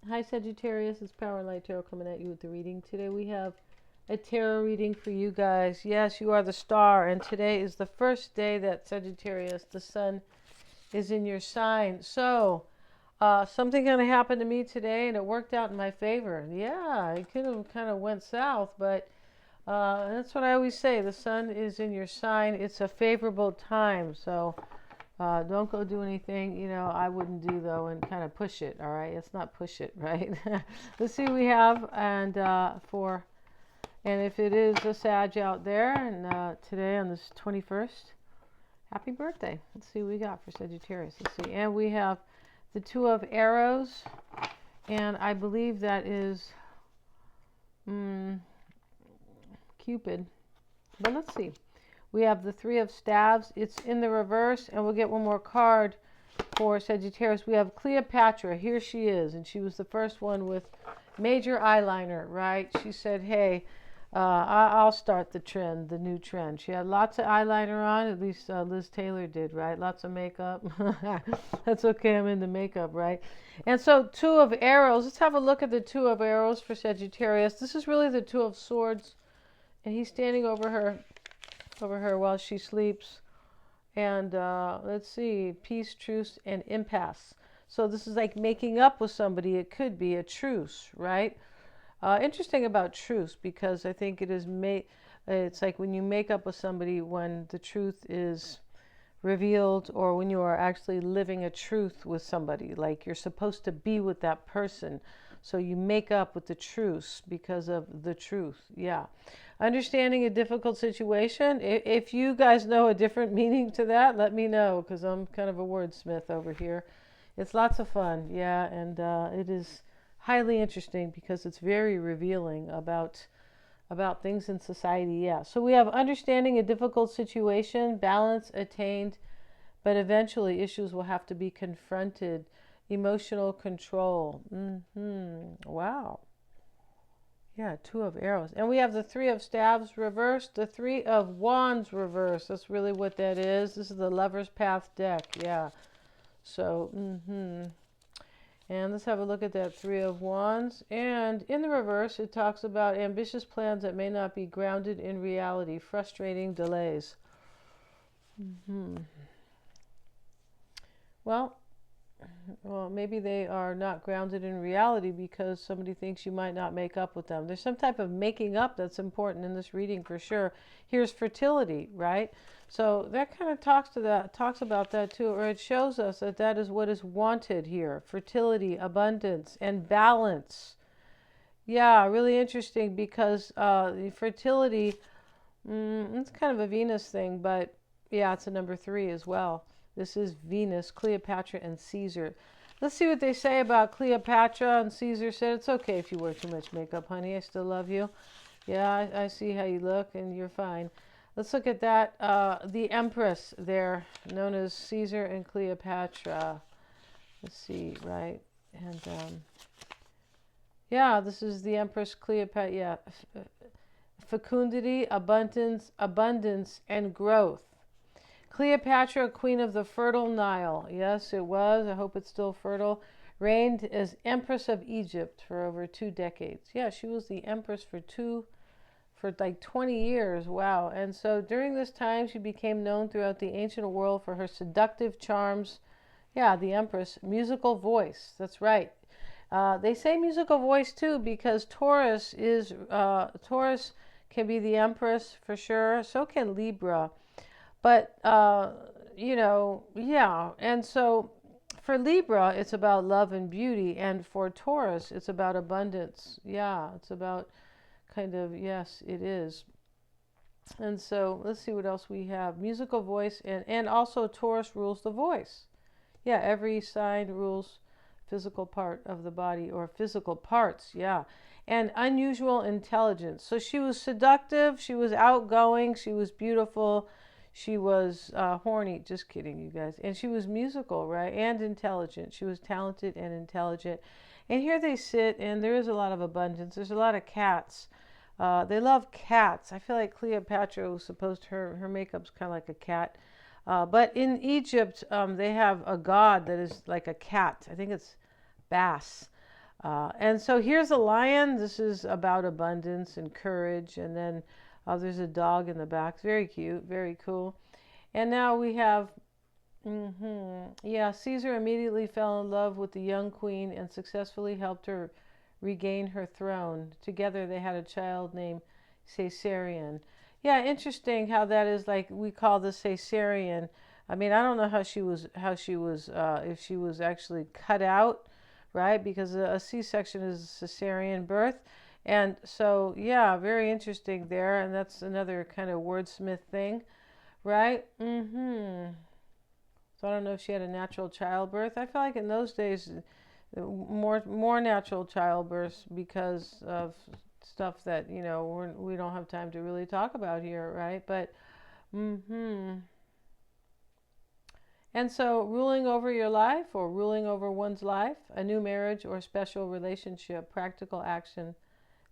Hi Sagittarius, it's Power and Light Tarot coming at you with the reading. Today we have a tarot reading for you guys. Yes, you are the star, and today is the first day that Sagittarius, the sun, is in your sign. So, something going to happen to me today, and it worked out in my favor. Yeah, it could have kind of went south, but that's what I always say. The sun is in your sign. It's a favorable time, so don't go do anything, I wouldn't do though, and kind of push it, all right? It's not push it, right? Let's see what we have, and if it is a Sag out there, and today on this 21st, happy birthday. Let's see what we got for Sagittarius. Let's see. And we have the Two of Arrows, and I believe that is Cupid. But let's see. We have the Three of Staves. It's in the reverse, and we'll get one more card for Sagittarius. We have Cleopatra. Here she is, and she was the first one with major eyeliner, right? She said, hey, I'll start the trend, the new trend. She had lots of eyeliner on, at least Liz Taylor did, right? Lots of makeup. That's okay, I'm into makeup, right? And so Two of Arrows. Let's have a look at the Two of Arrows for Sagittarius. This is really the Two of Swords, and he's standing over her while she sleeps. And let's see, peace, truce, and impasse. So this is like making up with somebody. It could be a truce, right? Interesting about truce, because I think it is it's like when you make up with somebody when the truth is revealed, or when you are actually living a truth with somebody, like you're supposed to be with that person, so you make up with the truce because of the truth. Yeah. Understanding a difficult situation. If you guys know a different meaning to that, let me know, because I'm kind of a wordsmith over here. It's lots of fun. Yeah. And it is highly interesting because it's very revealing about things in society. Yeah. So we have understanding a difficult situation, balance attained, but eventually issues will have to be confronted. Emotional control. Wow. Yeah, Two of Arrows. And we have the Three of Staves reversed, the Three of Wands reversed. That's really what that is. This is the Lover's Path deck. Yeah. So, And let's have a look at that Three of Wands. And in the reverse, it talks about ambitious plans that may not be grounded in reality, frustrating delays. Well, maybe they are not grounded in reality because somebody thinks you might not make up with them. There's some type of making up that's important in this reading for sure. Here's fertility, right? So that kind of talks about that too, or it shows us that that is what is wanted here. Fertility, abundance, and balance. Yeah, really interesting, because the fertility, it's kind of a Venus thing, but yeah, it's a number 3 as well. This is Venus, Cleopatra, and Caesar. Let's see what they say about Cleopatra. And Caesar said, it's okay if you wear too much makeup, honey. I still love you. Yeah, I see how you look, and you're fine. Let's look at that. The Empress there, known as Caesar and Cleopatra. Let's see, right? And yeah, this is the Empress Cleopatra. Yeah, fecundity, abundance, and growth. Cleopatra, queen of the fertile Nile. Yes, it was. I hope it's still fertile. Reigned as Empress of Egypt for over 2 decades. Yeah, she was the Empress for like 20 years. Wow. And so during this time, she became known throughout the ancient world for her seductive charms. Yeah, the Empress. Musical voice. That's right. They say musical voice too, because Taurus can be the Empress for sure. So can Libra. But, yeah. And so for Libra, it's about love and beauty. And for Taurus, it's about abundance. Yeah, it's about yes, it is. And so let's see what else we have. Musical voice, and also Taurus rules the voice. Yeah, every sign rules physical part of the body, or physical parts. Yeah. And unusual intelligence. So she was seductive. She was outgoing. She was beautiful. She was horny. Just kidding, you guys. And she was musical, right? And intelligent. She was talented and intelligent. And here they sit, and there is a lot of abundance. There's a lot of cats. They love cats. I feel like Cleopatra was supposed to, her makeup's kind of like a cat. But in Egypt, they have a god that is like a cat. I think it's Bass. And so here's a lion. This is about abundance and courage. And then there's a dog in the back. Very cute, very cool. And now we have, yeah, Caesar immediately fell in love with the young queen and successfully helped her regain her throne. Together they had a child named Caesarion. Yeah, interesting how that is, like we call the Caesarian. I mean, I don't know how she was, if she was actually cut out, right? Because a C-section is a cesarean birth. And so, yeah, very interesting there. And that's another kind of wordsmith thing, right? So I don't know if she had a natural childbirth. I feel like in those days, more natural childbirths because of stuff that, you know, we don't have time to really talk about here, right? But, And so ruling over your life or ruling over one's life, a new marriage or special relationship, practical action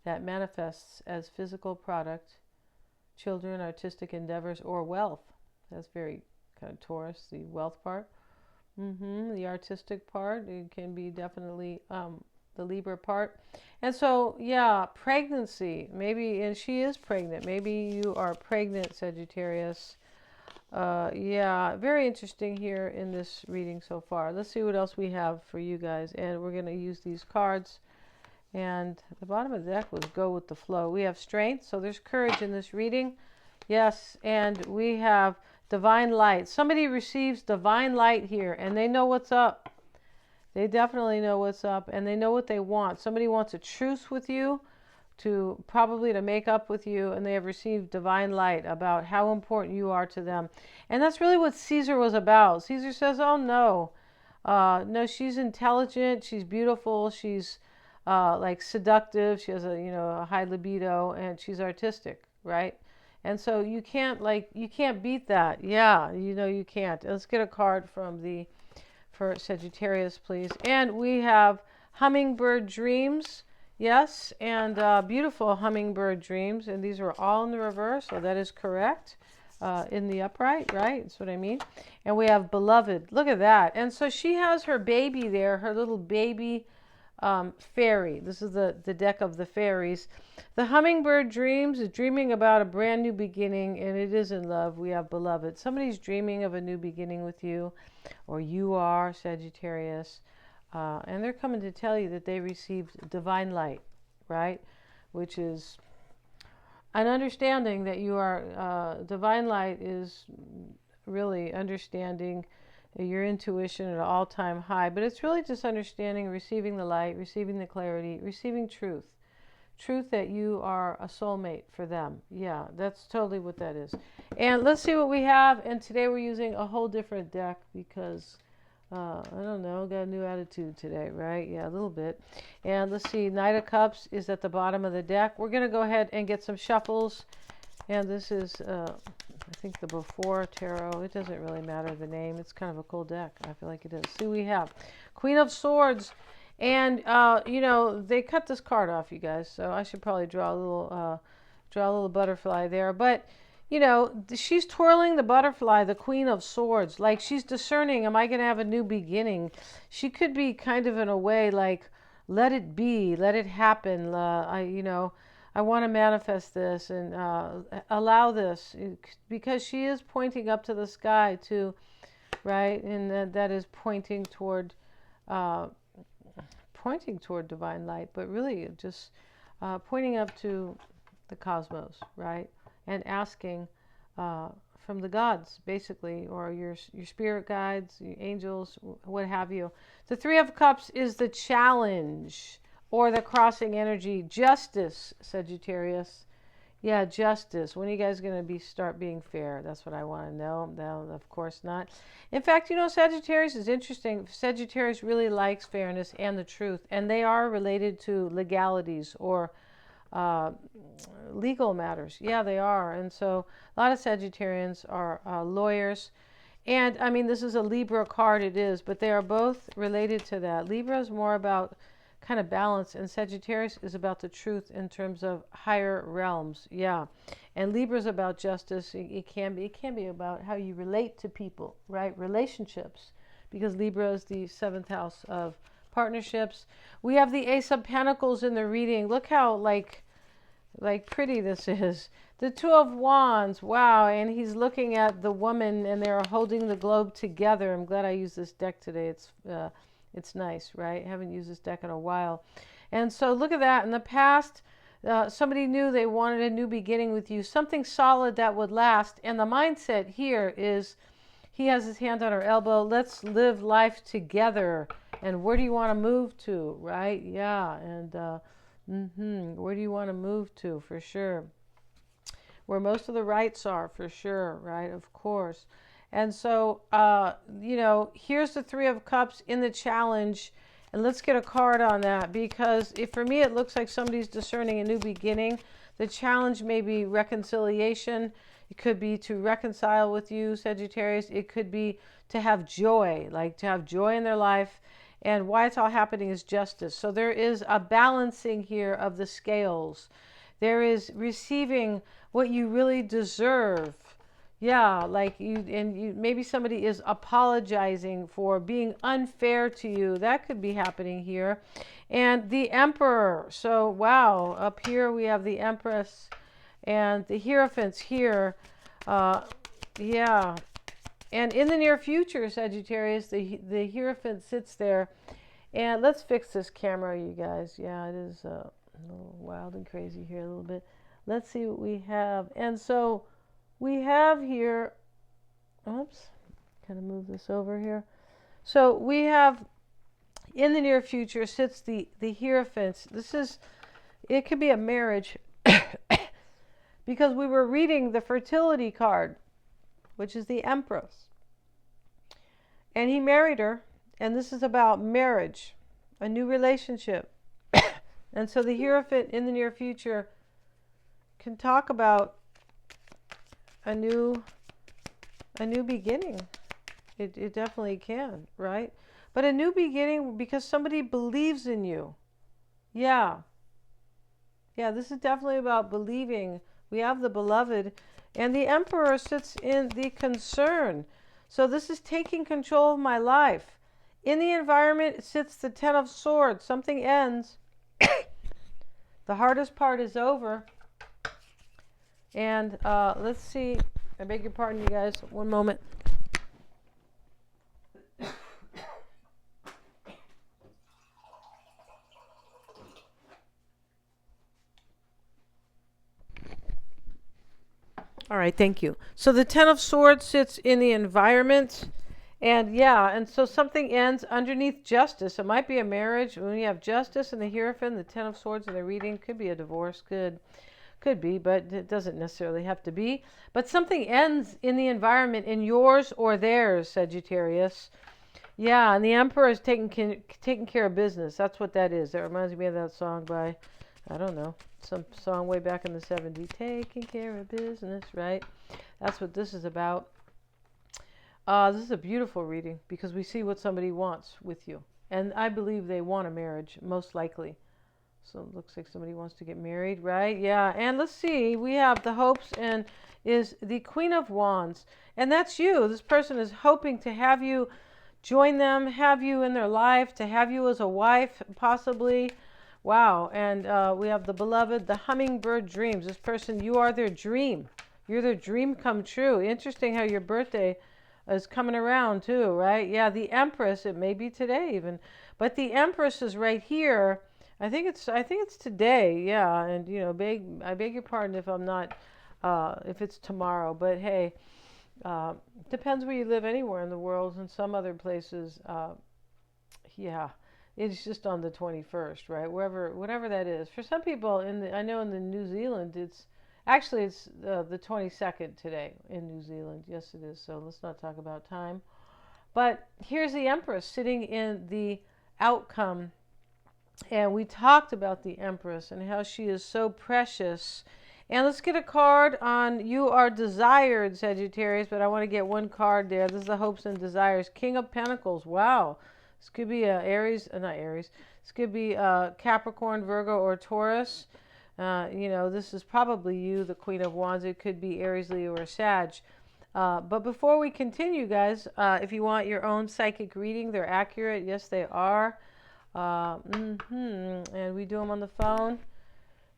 that manifests as physical product, children, artistic endeavors, or wealth. That's very kind of Taurus, the wealth part. The artistic part, it can be definitely the Libra part. And so, yeah, pregnancy, maybe, and she is pregnant. Maybe you are pregnant, Sagittarius. Yeah, very interesting here in this reading so far. Let's see what else we have for you guys. And we're going to use these cards. And the bottom of the deck was go with the flow. We have strength, so there's courage in this reading. Yes, and we have divine light. Somebody receives divine light here, and they know what's up. They definitely know what's up, and they know what they want. Somebody wants a truce with you, probably to make up with you, and they have received divine light about how important you are to them. And that's really what Caesar was about. Caesar says, oh no, no, she's intelligent, she's beautiful, she's like seductive, she has a high libido, and she's artistic, right? And so you can't beat that. Yeah, you can't. Let's get a card for Sagittarius, please. And we have hummingbird dreams. Yes, and beautiful hummingbird dreams. And these are all in the reverse, so that is correct. In the upright, right? That's what I mean. And we have beloved. Look at that. And so she has her baby there, her little baby fairy. This is the deck of the fairies. The hummingbird dreams is dreaming about a brand new beginning, and it is in love. We have beloved. Somebody's dreaming of a new beginning with you, or you are, Sagittarius, and they're coming to tell you that they received divine light, right? Which is an understanding that you are, divine light is really understanding your intuition at an all-time high, but it's really just understanding, receiving the light, receiving the clarity, receiving truth that you are a soulmate for them. Yeah, that's totally what that is. And let's see what we have. And today we're using a whole different deck because I don't know, got a new attitude today, right? Yeah, a little bit. And let's see, Knight of Cups is at the bottom of the deck. We're going to go ahead and get some shuffles. And this is I think the Before Tarot. It doesn't really matter the name. It's kind of a cool deck. I feel like it is. See, we have Queen of Swords. And, they cut this card off, you guys. So I should probably draw a little butterfly there. But, she's twirling the butterfly, the Queen of Swords. Like she's discerning, am I going to have a new beginning? She could be kind of in a way like, let it be, let it happen. I want to manifest this and allow this, because she is pointing up to the sky too, right? And that is pointing toward divine light, but really just pointing up to the cosmos, right? And asking from the gods, basically, or your spirit guides, your angels, what have you. The Three of Cups is the challenge, or the crossing energy. Justice, Sagittarius. Yeah, justice. When are you guys going to start being fair? That's what I want to know. No, of course not. In fact, Sagittarius is interesting. Sagittarius really likes fairness and the truth, and they are related to legalities or legal matters. Yeah, they are. And so a lot of Sagittarians are lawyers. And, I mean, this is a Libra card, it is, but they are both related to that. Libra is more about kind of balance, and Sagittarius is about the truth in terms of higher realms. Yeah. And Libra is about justice. It can be about how you relate to people, right? Relationships, because Libra is the 7th house of partnerships. We have the Ace of Pentacles in the reading. Look how like pretty this is. The Two of Wands, wow, and he's looking at the woman and they're holding the globe together. I'm glad I used this deck today. It's nice, right? I haven't used this deck in a while. And so look at that. In the past, somebody knew they wanted a new beginning with you, something solid that would last. And the mindset here is he has his hand on her elbow. Let's live life together. And where do you want to move to, right? Yeah, and where do you want to move to, for sure? Where most of the rights are, for sure, right? Of course. And so, you know, here's the Three of Cups in the challenge. And let's get a card on that, because for me, it looks like somebody's discerning a new beginning. The challenge may be reconciliation. It could be to reconcile with you, Sagittarius. It could be to have joy, like to have joy in their life. And why it's all happening is justice. So there is a balancing here of the scales. There is receiving what you really deserve. Yeah, like maybe somebody is apologizing for being unfair to you. That could be happening here. And the Emperor. So, wow, up here we have the Empress and the Hierophants here. Yeah. And in the near future, Sagittarius, the Hierophant sits there. And let's fix this camera, you guys. Yeah, it is a little wild and crazy here a little bit. Let's see what we have. And so we have here, oops, kind of move this over here. So we have, in the near future, sits the Hierophants. It could be a marriage because we were reading the fertility card, which is the Empress. And he married her, and this is about marriage, a new relationship. And so the Hierophant in the near future can talk about a new beginning. It definitely can, right? But a new beginning because somebody believes in you. Yeah. Yeah, this is definitely about believing. We have the Beloved, and the Emperor sits in the Concern. So this is taking control of my life. In the environment sits the Ten of Swords. Something ends. The hardest part is over. And let's see. I beg your pardon, you guys. One moment. All right, thank you. So the Ten of Swords sits in the environment. And yeah, and so something ends underneath justice. It might be a marriage. When you have justice and the Hierophant, the Ten of Swords in the reading, could be a divorce, could be, but it doesn't necessarily have to be. But something ends in the environment, in yours or theirs, Sagittarius. Yeah, and the Emperor is taking care of business. That's what that is. That reminds me of that song by, I don't know, some song way back in the 70s. Taking care of business, right? That's what this is about. This is a beautiful reading because we see what somebody wants with you. And I believe they want a marriage, most likely. So it looks like somebody wants to get married, right? Yeah. And let's see. We have the hopes and is the Queen of Wands. And that's you. This person is hoping to have you join them, have you in their life, to have you as a wife, possibly. Wow. And we have the Beloved, the Hummingbird Dreams. This person, you are their dream. You're their dream come true. Interesting how your birthday is coming around too, right? Yeah, the Empress, it may be today even. But the Empress is right here. I think it's today, yeah. And you know, I beg your pardon if I'm not, if it's tomorrow. But hey, depends where you live. Anywhere in the world, in some other places, yeah, it's just on the 21st, right? Whatever that is. For some people, I know in the New Zealand, it's the 22nd today in New Zealand. Yes, it is. So let's not talk about time. But here's the Empress sitting in the outcome. And we talked about the Empress and how she is so precious. And let's get a card on you are desired, Sagittarius. But I want to get one card there. This is the hopes and desires. King of Pentacles. Wow. This could be Aries. Not Aries. This could be Capricorn, Virgo, or Taurus. You know, this is probably you, the Queen of Wands. It could be Aries, Leo, or Sag. But before we continue, guys, if you want your own psychic reading, they're accurate. Yes, they are. And we do them on the phone.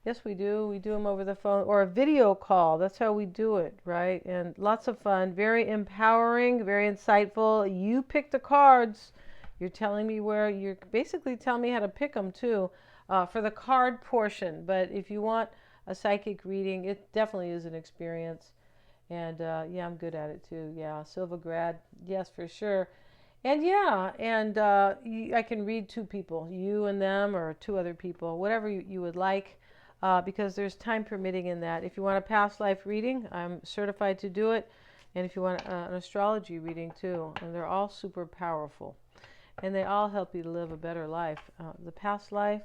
Yes, we do. We do them over the phone or a video call. That's how we do it, right? And lots of fun, very empowering, very insightful. You pick the cards. You're telling me where, you're basically telling me how to pick them too, for the card portion. But if you want a psychic reading, it definitely is an experience. And yeah, I'm good at it too. Yeah, Silva grad, yes, for sure. And yeah, and I can read two people, you and them, or two other people, whatever you would like, because there's time permitting in that. If you want a past life reading, I'm certified to do it. And if you want an astrology reading too, and they're all super powerful. And they all help you to live a better life. The past life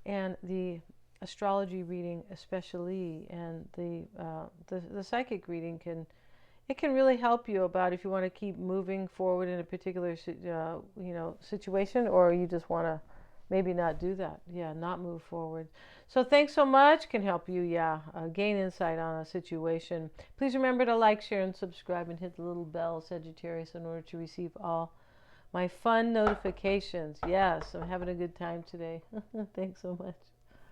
and the astrology reading especially, and the psychic reading can really help you about if you want to keep moving forward in a particular situation, or you just want to maybe not do that. Yeah, not move forward. So thanks so much. Can help you, gain insight on a situation. Please remember to like, share, and subscribe, and hit the little bell, Sagittarius, in order to receive all my fun notifications. Yes, I'm having a good time today. Thanks so much.